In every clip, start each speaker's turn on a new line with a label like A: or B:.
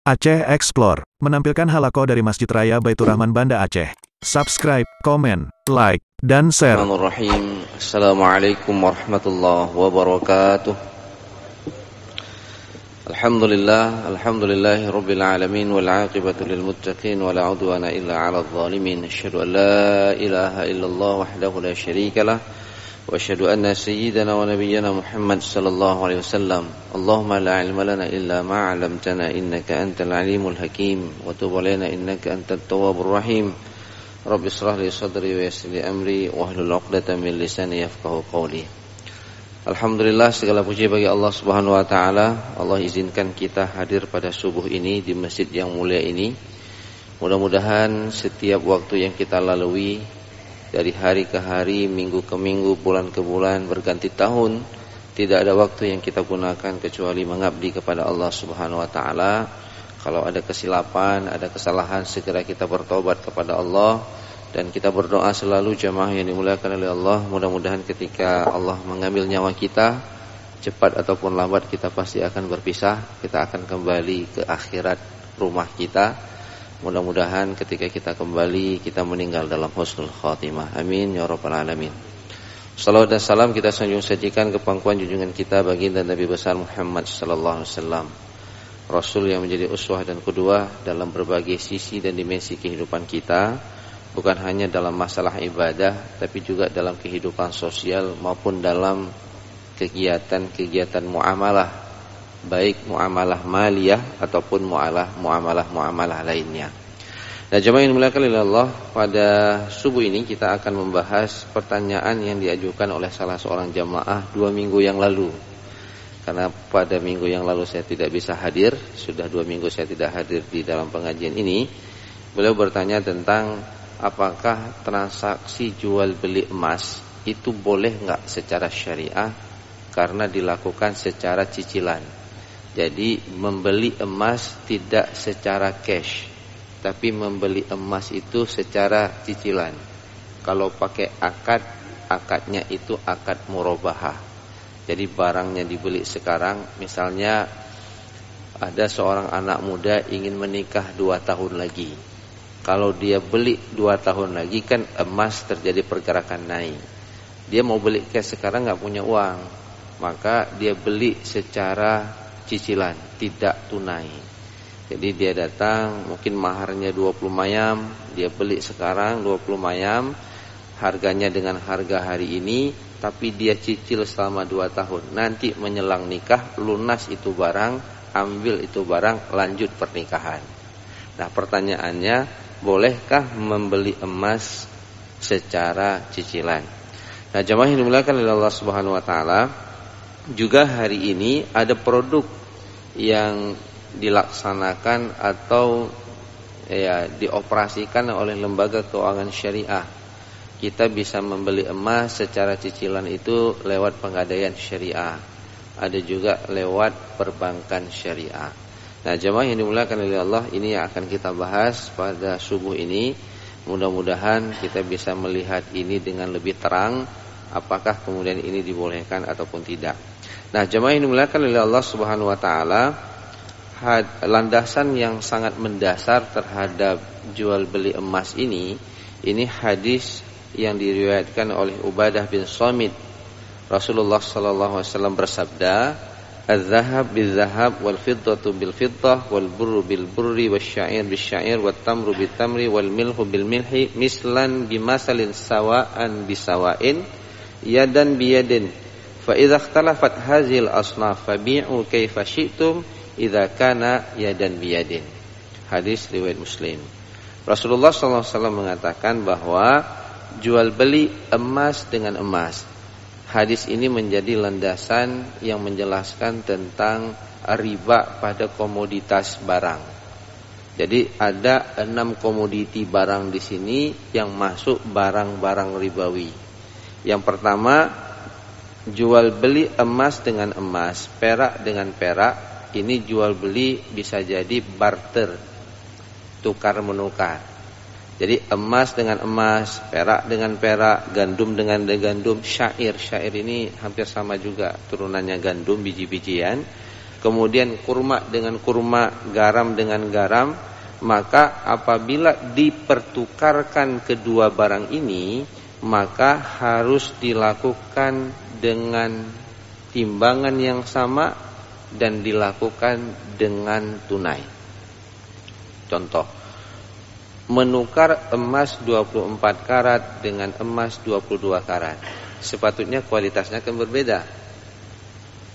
A: Aceh Explore menampilkan halaqah dari Masjid Raya Baitur Rahman Banda Aceh. Subscribe, komen, like, dan share.
B: Bismillahirrahmanirrahim. Assalamualaikum warahmatullahi wabarakatuh. Alhamdulillahi rabbil alamin wal aqibatu lil muttaqin wa la udwana illa 'alal zalimin. Asyhadu an la ilaha illallah wahdahu la syarikalah wa asyhadu anna sayyidana wa nabiyyana Muhammad sallallahu alaihi wasallam. Allahumma la ilma lana illa ma 'allamtana innaka antal alimul hakim wa tub 'alaina innaka antat tawwabur rahim. Rabbi shrah li sadri wa yassir li amri wahlul 'uqdatam min lisani yafqahu qawli. Alhamdulillah, segala puji bagi Allah Subhanahu wa taala. Allah izinkan kita hadir pada subuh ini di masjid yang mulia ini. Mudah-mudahan setiap waktu yang kita lalui dari hari ke hari, minggu ke minggu, bulan ke bulan, berganti tahun, tidak ada waktu yang kita gunakan kecuali mengabdi kepada Allah Subhanahu wa taala. Kalau ada kesilapan, ada kesalahan, segera kita bertobat kepada Allah. Dan kita berdoa selalu jamaah yang dimuliakan oleh Allah. Mudah-mudahan ketika Allah mengambil nyawa kita, cepat ataupun lambat kita pasti akan berpisah. Kita akan kembali ke akhirat rumah kita. Mudah-mudahan ketika kita kembali, kita meninggal dalam husnul khatimah. Amin ya rabbal alamin. Salawat dan salam kita sanjung sajikan ke pangkuan junjungan kita baginda Nabi besar Muhammad sallallahu alaihi wasallam, Rasul yang menjadi uswah dan qudwah dalam berbagai sisi dan dimensi kehidupan kita. Bukan hanya dalam masalah ibadah, tapi juga dalam kehidupan sosial maupun dalam kegiatan-kegiatan muamalah, baik muamalah maliyah ataupun muamalah lainnya. Nah, jemaah yang dimuliakan oleh Allah, pada subuh ini kita akan membahas pertanyaan yang diajukan oleh salah seorang jamaah 2 minggu yang lalu. Karena pada minggu yang lalu saya tidak bisa hadir, sudah 2 minggu saya tidak hadir di dalam pengajian ini. Beliau bertanya tentang apakah transaksi jual beli emas itu boleh enggak secara syariah karena dilakukan secara cicilan. Jadi membeli emas tidak secara cash, tapi membeli emas itu secara cicilan. Kalau pakai akad, akadnya itu akad murabahah. Jadi barangnya dibeli sekarang, misalnya ada seorang anak muda ingin menikah 2 tahun lagi. Kalau dia beli 2 tahun lagi kan emas terjadi pergerakan naik. Dia mau beli cash sekarang gak punya uang, maka dia beli secara cicilan, tidak tunai. Jadi dia datang, mungkin maharnya 20 mayam, dia beli sekarang 20 mayam, harganya dengan harga hari ini, tapi dia cicil selama 2 tahun. Nanti menjelang nikah, lunas itu barang, ambil itu barang, lanjut pernikahan. Nah, pertanyaannya, bolehkah membeli emas secara cicilan? Nah, jemaah yang dimuliakan oleh Allah Subhanahu wa taala, juga hari ini ada produk yang dilaksanakan atau dioperasikan oleh lembaga keuangan syariah. Kita bisa membeli emas secara cicilan itu lewat penggadaian syariah. Ada juga lewat perbankan syariah. Nah, jemaah yang dimuliakan oleh Allah, ini yang akan kita bahas pada subuh ini. Mudah-mudahan kita bisa melihat ini dengan lebih terang, apakah kemudian ini dibolehkan ataupun tidak. Nah, jemaah yang dimuliakan oleh Allah Subhanahu wa taala, landasan yang sangat mendasar terhadap jual beli emas ini hadis yang diriwayatkan oleh Ubadah bin Samit. Rasulullah sallallahu alaihi wasallam bersabda, "Az-zahab bil-zahab wal fiddatu bil-fiddah wal burru bil-burri wasya'ir bil-sya'ir wat tamru bil-tamri wal milhu bil-milhi mislan bimasalin sawa'an bisawa'in yadan biyadin fa idza ikhtalafat hazil asnaf fabi'u kaifa syi'tum idza kana yadan biyadin." Hadis riwayat Muslim. Rasulullah sallallahu alaihi wasallam mengatakan bahwa jual beli emas dengan emas. Hadis ini menjadi landasan yang menjelaskan tentang riba pada komoditas barang. Jadi ada 6 komoditi barang di sini yang masuk barang-barang ribawi. Yang pertama, jual beli emas dengan emas, perak dengan perak. Ini jual beli bisa jadi barter, tukar menukar. Jadi emas dengan emas, perak dengan perak, gandum dengan gandum, syair. Syair ini hampir sama juga, turunannya gandum, biji-bijian. kemudian kurma dengan kurma, garam dengan garam, maka apabila dipertukarkan kedua barang ini, maka harus dilakukan dengan timbangan yang sama dan dilakukan dengan tunai. Contoh, menukar emas 24 karat dengan emas 22 karat. Sepatutnya kualitasnya akan berbeda.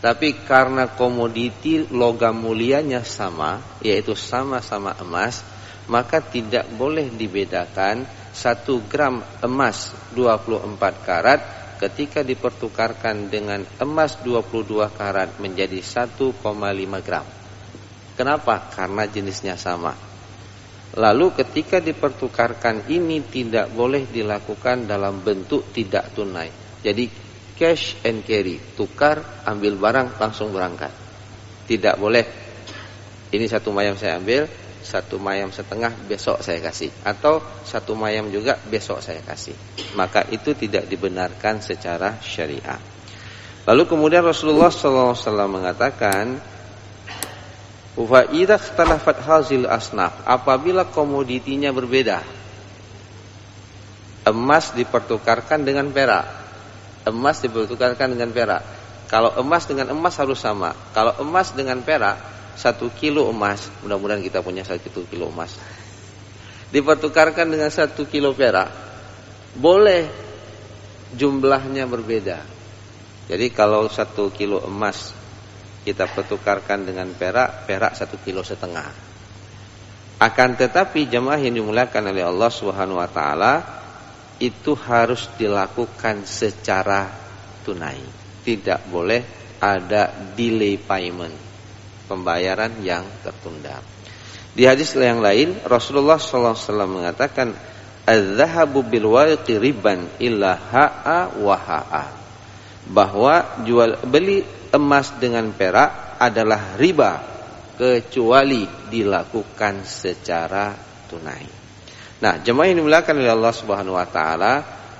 B: Tapi karena komoditi logam mulianya sama, yaitu sama-sama emas, maka tidak boleh dibedakan 1 gram emas 24 karat ketika dipertukarkan dengan emas 22 karat menjadi 1,5 gram. Kenapa? Karena jenisnya sama. Lalu ketika dipertukarkan ini tidak boleh dilakukan dalam bentuk tidak tunai. Jadi cash and carry, tukar, ambil barang, langsung berangkat. Tidak boleh, ini 1 mayam saya ambil, 1 mayam setengah besok saya kasih, atau 1 mayam juga besok saya kasih. Maka itu tidak dibenarkan secara syariah. Lalu kemudian Rasulullah SAW mengatakan, wa idza ikhtalafat hazil asnaf, apabila komoditinya berbeda, emas dipertukarkan dengan perak, emas dipertukarkan dengan perak. Kalau emas dengan emas harus sama. Kalau emas dengan perak, 1 kilo emas, mudah-mudahan kita punya 1 kilo emas, dipertukarkan dengan 1 kilo perak, boleh jumlahnya berbeda. Jadi kalau 1 kilo emas kita pertukarkan dengan perak, perak 1,5 kilo. Akan tetapi jemaah yang dimuliakan oleh Allah Subhanahu wa taala, itu harus dilakukan secara tunai. Tidak boleh ada delay payment, pembayaran yang tertunda. Di hadis yang lain Rasulullah SAW mengatakan, "Az-zahabu bil wariqi riban illa ha'a wa ha'a." Bahwa jual beli emas dengan perak adalah riba kecuali dilakukan secara tunai. Nah, jemaah yang dimuliakan oleh Allah Subhanahu wa taala,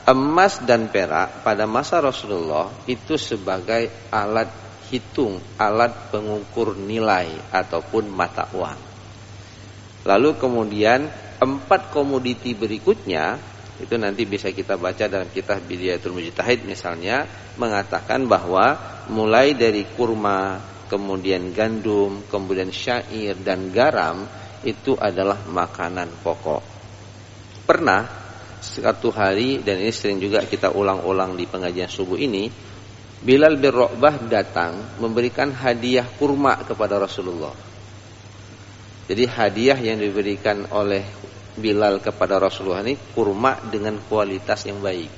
B: emas dan perak pada masa Rasulullah itu sebagai alat hitung, alat pengukur nilai ataupun mata uang. Lalu kemudian 4 komoditi berikutnya itu nanti bisa kita baca dalam kitab Bidayatul Mujtahid misalnya, mengatakan bahwa mulai dari kurma, kemudian gandum, kemudian syair dan garam itu adalah makanan pokok. Pernah suatu hari, dan ini sering juga kita ulang-ulang di pengajian subuh ini, Bilal bin Rabah datang memberikan hadiah kurma kepada Rasulullah. Jadi hadiah yang diberikan oleh Bilal kepada Rasulullah ini kurma dengan kualitas yang baik.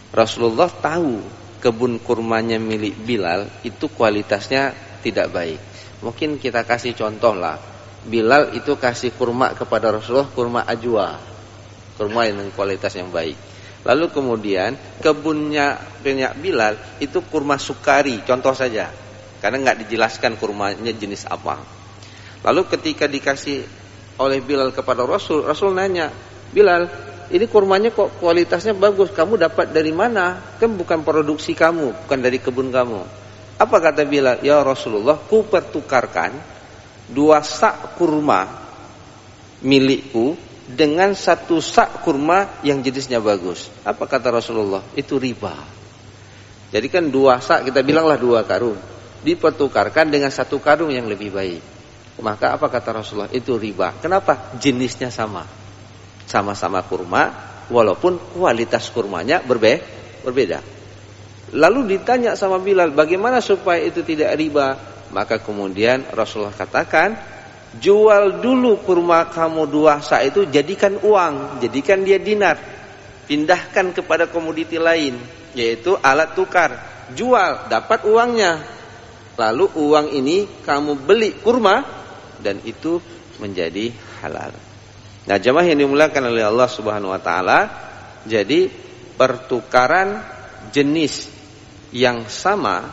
B: Rasulullah tahu kebun kurmanya milik Bilal itu kualitasnya tidak baik. Mungkin kita kasih contoh lah, Bilal itu kasih kurma kepada Rasulullah, kurma ajwa, kurma dengan kualitas yang baik. Lalu kemudian kebunnya Bilal itu kurma sukari, contoh saja, karena nggak dijelaskan kurmanya jenis apa. Lalu ketika dikasih oleh Bilal kepada Rasul, Rasul nanya, "Bilal, ini kurmanya kok kualitasnya bagus, kamu dapat dari mana? Kan bukan produksi kamu, bukan dari kebun kamu." Apa kata Bilal? "Ya Rasulullah, ku pertukarkan 2 sak kurma milikku dengan 1 sak kurma yang jenisnya bagus." Apa kata Rasulullah? Itu riba. Jadi kan 2 sak, kita bilanglah 2 karung, dipertukarkan dengan 1 karung yang lebih baik. Maka apa kata Rasulullah? Itu riba. Kenapa? Jenisnya sama. Sama-sama kurma, walaupun kualitas kurmanya berbeda. Lalu ditanya sama Bilal, bagaimana supaya itu tidak riba? Maka kemudian Rasulullah katakan, jual dulu kurma kamu 2 sak itu, jadikan uang, jadikan dia dinar, pindahkan kepada komoditi lain, yaitu alat tukar, jual, dapat uangnya, lalu uang ini kamu beli kurma dan itu menjadi halal. Nah, jemaah yang dimuliakan oleh Allah Subhanahu wa taala, jadi pertukaran jenis yang sama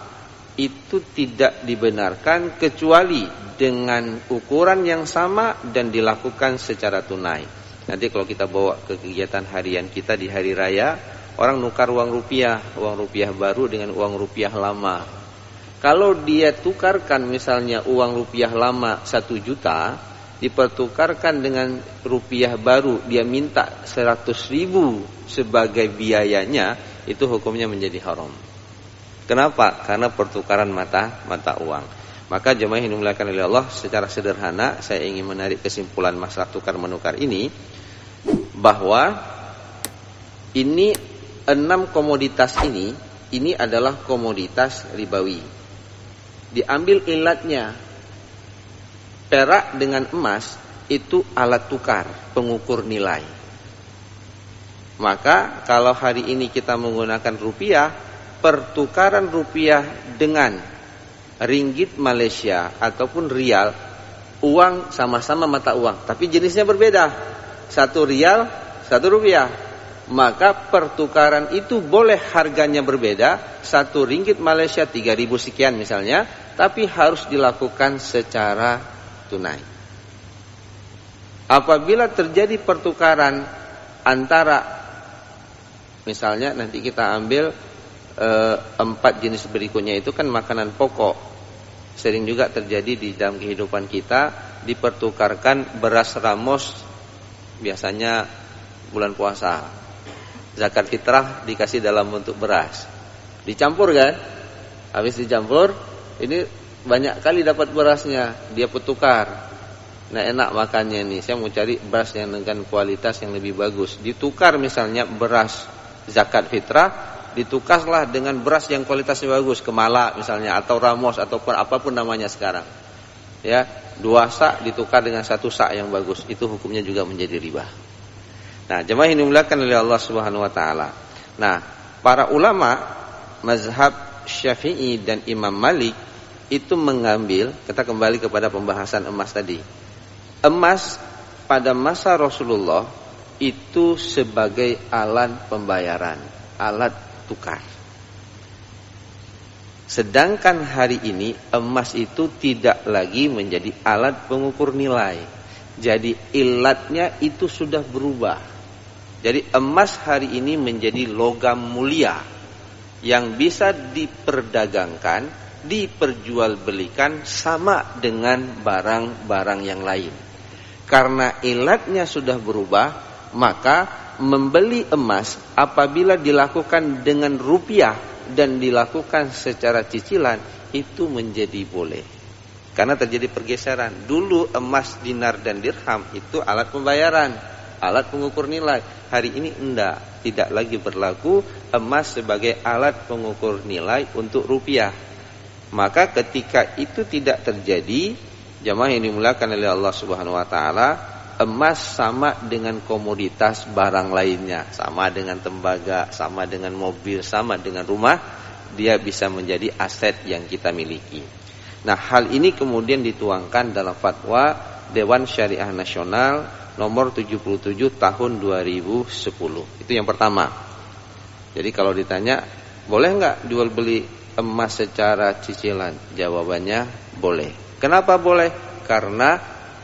B: itu tidak dibenarkan kecuali dengan ukuran yang sama dan dilakukan secara tunai. Nanti kalau kita bawa ke kegiatan harian kita di hari raya, orang nukar uang rupiah baru dengan uang rupiah lama. Kalau dia tukarkan misalnya uang rupiah lama 1 juta, dipertukarkan dengan rupiah baru, dia minta 100.000 sebagai biayanya, itu hukumnya menjadi haram. Kenapa? Karena pertukaran mata uang. Maka jemaah yang dimuliakan oleh Allah, secara sederhana saya ingin menarik kesimpulan masalah tukar menukar ini, bahwa ini 6 komoditas ini adalah komoditas ribawi. Diambil ilatnya, perak dengan emas itu alat tukar, pengukur nilai. Maka kalau hari ini kita menggunakan rupiah, pertukaran rupiah dengan ringgit Malaysia ataupun rial, uang sama-sama mata uang, tapi jenisnya berbeda. 1 rial, 1 rupiah. Maka pertukaran itu boleh harganya berbeda, 1 ringgit Malaysia 3.000 sekian misalnya, tapi harus dilakukan secara tunai. Apabila terjadi pertukaran antara, misalnya nanti kita ambil 4 jenis berikutnya, itu kan makanan pokok, sering juga terjadi di dalam kehidupan kita, dipertukarkan beras ramos, biasanya bulan puasa, zakat fitrah dikasih dalam bentuk beras, dicampur kan, habis dicampur ini banyak kali dapat berasnya, dia pertukar. Nah, enak makannya nih, saya mau cari beras yang dengan kualitas yang lebih bagus, ditukar misalnya beras zakat fitrah, ditukarlah dengan beras yang kualitasnya bagus, Kemala misalnya, atau Ramos, ataupun apapun namanya sekarang. Ya, 2 sak ditukar dengan 1 sak yang bagus, itu hukumnya juga menjadi riba. Nah, jemaah yang dimuliakan oleh Allah Subhanahu wa taala. Nah, para ulama mazhab Syafi'i dan Imam Malik itu mengambil, kita kembali kepada pembahasan emas tadi. Emas pada masa Rasulullah itu sebagai alat pembayaran, alat tukar. Sedangkan hari ini emas itu tidak lagi menjadi alat pengukur nilai. Jadi ilatnya itu sudah berubah. Jadi emas hari ini menjadi logam mulia yang bisa diperdagangkan, diperjualbelikan sama dengan barang-barang yang lain. Karena ilatnya sudah berubah, maka membeli emas apabila dilakukan dengan rupiah dan dilakukan secara cicilan itu menjadi boleh. Karena terjadi pergeseran. Dulu emas, dinar dan dirham itu alat pembayaran, alat pengukur nilai. Hari ini tidak lagi berlaku emas sebagai alat pengukur nilai untuk rupiah. Maka ketika itu tidak terjadi, jamaah yang dimuliakan oleh Allah Subhanahu wa taala, emas sama dengan komoditas barang lainnya, sama dengan tembaga, sama dengan mobil, sama dengan rumah, dia bisa menjadi aset yang kita miliki. Nah, hal ini kemudian dituangkan dalam fatwa Dewan Syariah Nasional nomor 77 tahun 2010. Itu yang pertama. Jadi kalau ditanya, boleh nggak jual beli emas secara cicilan? Jawabannya boleh. Kenapa boleh? Karena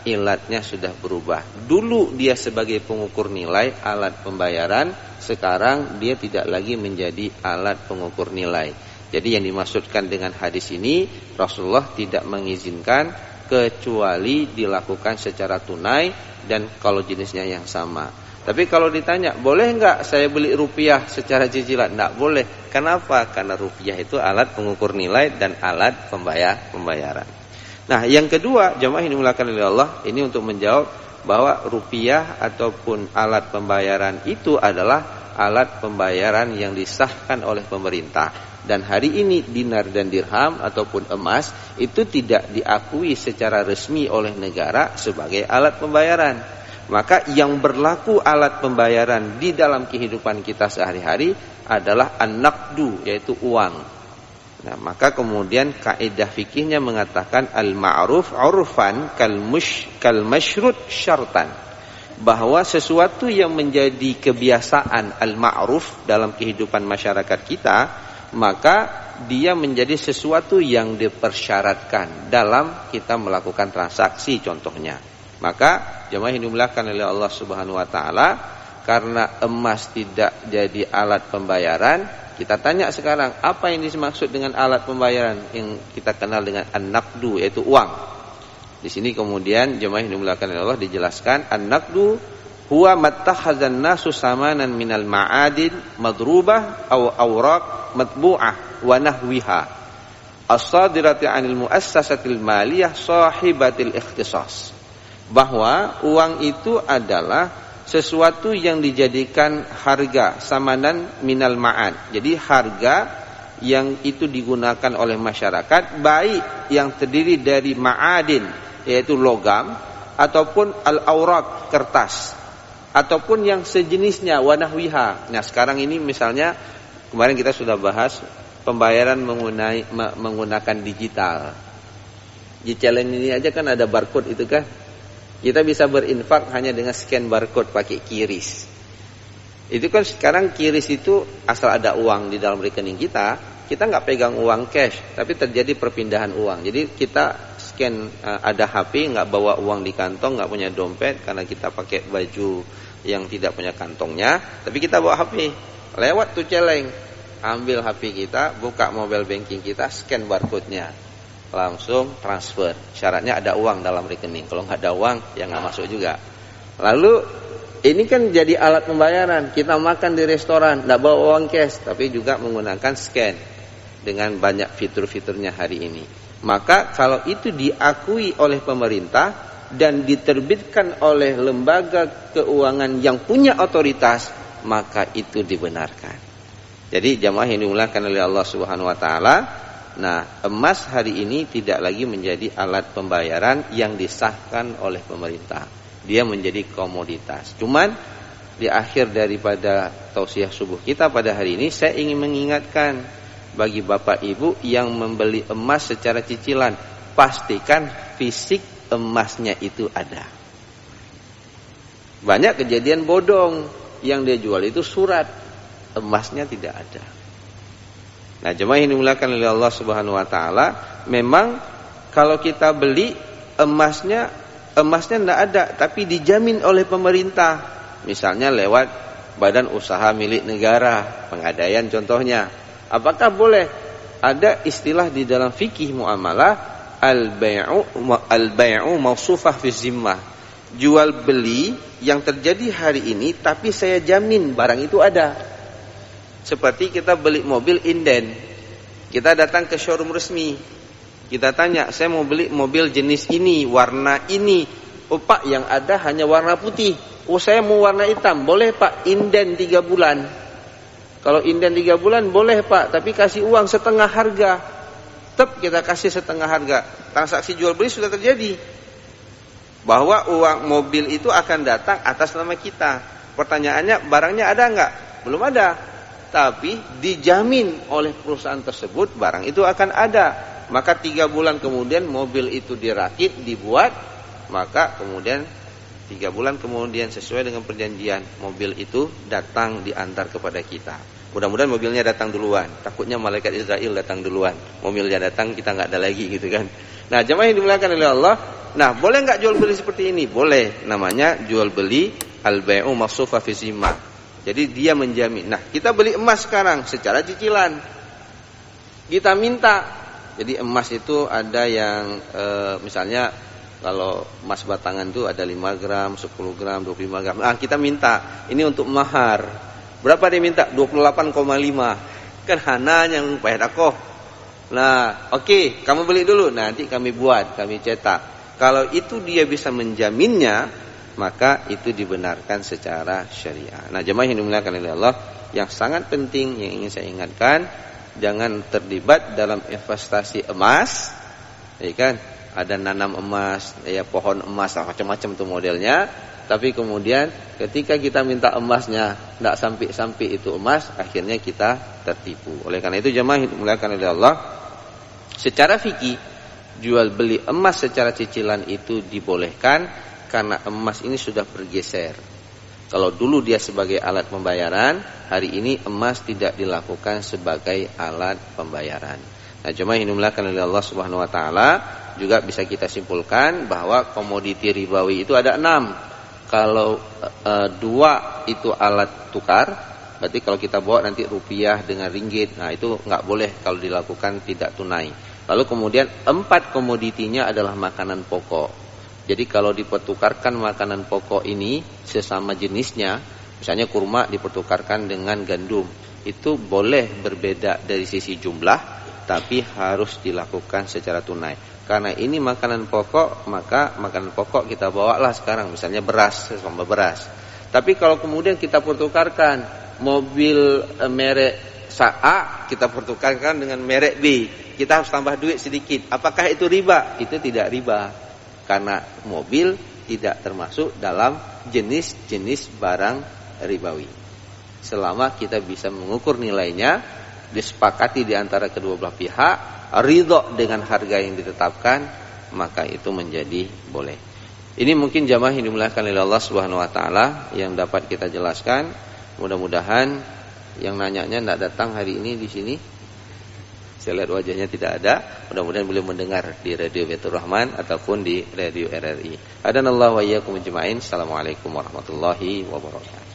B: ilatnya sudah berubah. Dulu dia sebagai pengukur nilai, alat pembayaran, sekarang dia tidak lagi menjadi alat pengukur nilai. Jadi yang dimaksudkan dengan hadis ini, Rasulullah tidak mengizinkan kecuali dilakukan secara tunai dan kalau jenisnya yang sama. Tapi kalau ditanya, boleh enggak saya beli rupiah secara cicilan? Enggak boleh. Kenapa? Karena rupiah itu alat pengukur nilai dan alat pembayaran. Nah, yang kedua, jemaah yang dimuliakan oleh Allah, ini untuk menjawab bahwa rupiah ataupun alat pembayaran itu adalah alat pembayaran yang disahkan oleh pemerintah. Dan hari ini dinar dan dirham ataupun emas itu tidak diakui secara resmi oleh negara sebagai alat pembayaran. Maka yang berlaku alat pembayaran di dalam kehidupan kita sehari-hari adalah an-naqdu, yaitu uang. Nah, maka kemudian kaidah fikihnya mengatakan al-ma'ruf 'urfan kal masyrut syartan. Bahwa sesuatu yang menjadi kebiasaan al-ma'ruf dalam kehidupan masyarakat kita, maka dia menjadi sesuatu yang dipersyaratkan dalam kita melakukan transaksi contohnya. Maka jemaah yang dimuliakan oleh Allah Subhanahu wa taala, karena emas tidak jadi alat pembayaran, kita tanya sekarang, apa yang dimaksud dengan alat pembayaran yang kita kenal dengan an-naqdu, yaitu uang. Di sini kemudian jemaah yang dimuliakan oleh Allah dijelaskan, an-naqdu huwa mattakhadzan nasu samanan minal ma'adin madrubah aw awraq matbu'ah wa nahwiha as-sadirati 'anil muassasatil maliyah sahibatil ikhtisas. Bahwa uang itu adalah sesuatu yang dijadikan harga samanan minal ma'ad. Jadi harga yang itu digunakan oleh masyarakat, baik yang terdiri dari ma'adin, yaitu logam, ataupun al-awraq, kertas, ataupun yang sejenisnya, wanahwiha. Nah sekarang ini misalnya, kemarin kita sudah bahas pembayaran menggunakan digital. Di challenge ini aja kan ada barcode itu kan. Kita bisa berinfak hanya dengan scan barcode pakai QRIS. Itu kan sekarang QRIS itu asal ada uang di dalam rekening kita nggak pegang uang cash, tapi terjadi perpindahan uang. Jadi kita scan, ada HP, nggak bawa uang di kantong, nggak punya dompet karena kita pakai baju yang tidak punya kantongnya, tapi kita bawa HP. Lewat tuh celeng, ambil HP kita, buka mobile banking kita, scan barcode-nya. Langsung transfer. Syaratnya ada uang dalam rekening. Kalau nggak ada uang, ya nggak masuk juga. Lalu ini kan jadi alat pembayaran. Kita makan di restoran, nggak bawa uang cash, tapi juga menggunakan scan dengan banyak fitur-fiturnya hari ini. Maka kalau itu diakui oleh pemerintah dan diterbitkan oleh lembaga keuangan yang punya otoritas, maka itu dibenarkan. Jadi jamaah yang dimuliakan oleh Allah Subhanahu Wa Taala. Nah, emas hari ini tidak lagi menjadi alat pembayaran yang disahkan oleh pemerintah. Dia menjadi komoditas. Cuman di akhir daripada tausiah subuh kita pada hari ini, saya ingin mengingatkan bagi bapak ibu yang membeli emas secara cicilan, pastikan fisik emasnya itu ada. Banyak kejadian bodong, yang dia jual itu surat, emasnya tidak ada. Nah, jemaah yang dimuliakan oleh Allah Subhanahu Wa Taala, memang kalau kita beli emasnya tidak ada, tapi dijamin oleh pemerintah, misalnya lewat badan usaha milik negara, pengadaian contohnya. Apakah boleh? Ada istilah di dalam fikih muamalah, al-bai'u mausufah fi zimmah. Jual beli yang terjadi hari ini, tapi saya jamin barang itu ada. Seperti kita beli mobil inden, kita datang ke showroom resmi, kita tanya, saya mau beli mobil jenis ini, warna ini. Oh pak, yang ada hanya warna putih. Oh saya mau warna hitam, boleh pak, inden 3 bulan. Kalau inden 3 bulan boleh pak, tapi kasih uang setengah harga. Tetap kita kasih setengah harga. Transaksi jual beli sudah terjadi, bahwa uang mobil itu akan datang atas nama kita. Pertanyaannya, barangnya ada enggak? Belum ada. Tapi dijamin oleh perusahaan tersebut barang itu akan ada. Maka 3 bulan kemudian mobil itu dirakit, dibuat. Maka kemudian 3 bulan kemudian sesuai dengan perjanjian, mobil itu datang diantar kepada kita. Mudah-mudahan mobilnya datang duluan. Takutnya malaikat Israel datang duluan, mobilnya datang kita nggak ada lagi gitu kan. Nah, jemaah yang dimuliakan oleh Allah, nah boleh nggak jual beli seperti ini? Boleh. Namanya jual beli al-bai'u mausufa fi zimmah. Jadi dia menjamin. Nah, kita beli emas sekarang secara cicilan. Kita minta. Jadi emas itu ada yang misalnya kalau emas batangan itu ada 5 gram, 10 gram, 25 gram. Nah, kita minta. Ini untuk mahar. Berapa dia minta? 28,5. Kan hana yang payah dakoh. Nah, oke, kamu beli dulu. Nanti kami buat, kami cetak. Kalau itu dia bisa menjaminnya, maka itu dibenarkan secara syariah. Nah, jemaah yang dimuliakan oleh Allah, yang sangat penting yang ingin saya ingatkan, jangan terlibat dalam investasi emas, ya kan? Ada nanam emas, ya pohon emas, macam-macam tuh modelnya. Tapi kemudian ketika kita minta emasnya, tidak sampai-sampai itu emas, akhirnya kita tertipu. Oleh karena itu jemaah yang dimuliakan oleh Allah, secara fikih jual beli emas secara cicilan itu dibolehkan. Karena emas ini sudah bergeser. Kalau dulu dia sebagai alat pembayaran, hari ini emas tidak dilakukan sebagai alat pembayaran. Nah, jemaah yang dimuliakan oleh Allah Subhanahu Wa Taala, juga bisa kita simpulkan bahwa komoditi ribawi itu ada 6. Kalau 2 itu alat tukar, Berarti kalau kita bawa nanti rupiah dengan ringgit, nah itu nggak boleh kalau dilakukan tidak tunai. Lalu kemudian 4 komoditinya adalah makanan pokok. Jadi kalau dipertukarkan makanan pokok ini sesama jenisnya, misalnya kurma dipertukarkan dengan gandum, itu boleh berbeda dari sisi jumlah, tapi harus dilakukan secara tunai. Karena ini makanan pokok, maka makanan pokok kita bawalah sekarang, misalnya beras, sesama beras. Tapi kalau kemudian kita pertukarkan mobil merek A, kita pertukarkan dengan merek B, kita harus tambah duit sedikit. Apakah itu riba? Itu tidak riba. Karena mobil tidak termasuk dalam jenis-jenis barang ribawi. Selama kita bisa mengukur nilainya, disepakati di antara kedua belah pihak, ridho dengan harga yang ditetapkan, maka itu menjadi boleh. Ini mungkin jamaah yang dimuliakan oleh Allah Subhanahu wa taala yang dapat kita jelaskan. Mudah-mudahan yang nanyanya tidak datang hari ini di sini. Saya lihat wajahnya tidak ada. Mudah-mudahan beliau mendengar di Radio Baitur Rahman ataupun di Radio RRI. Hadanallahu wa iyyakum ajma'in. Assalamualaikum warahmatullahi wabarakatuh.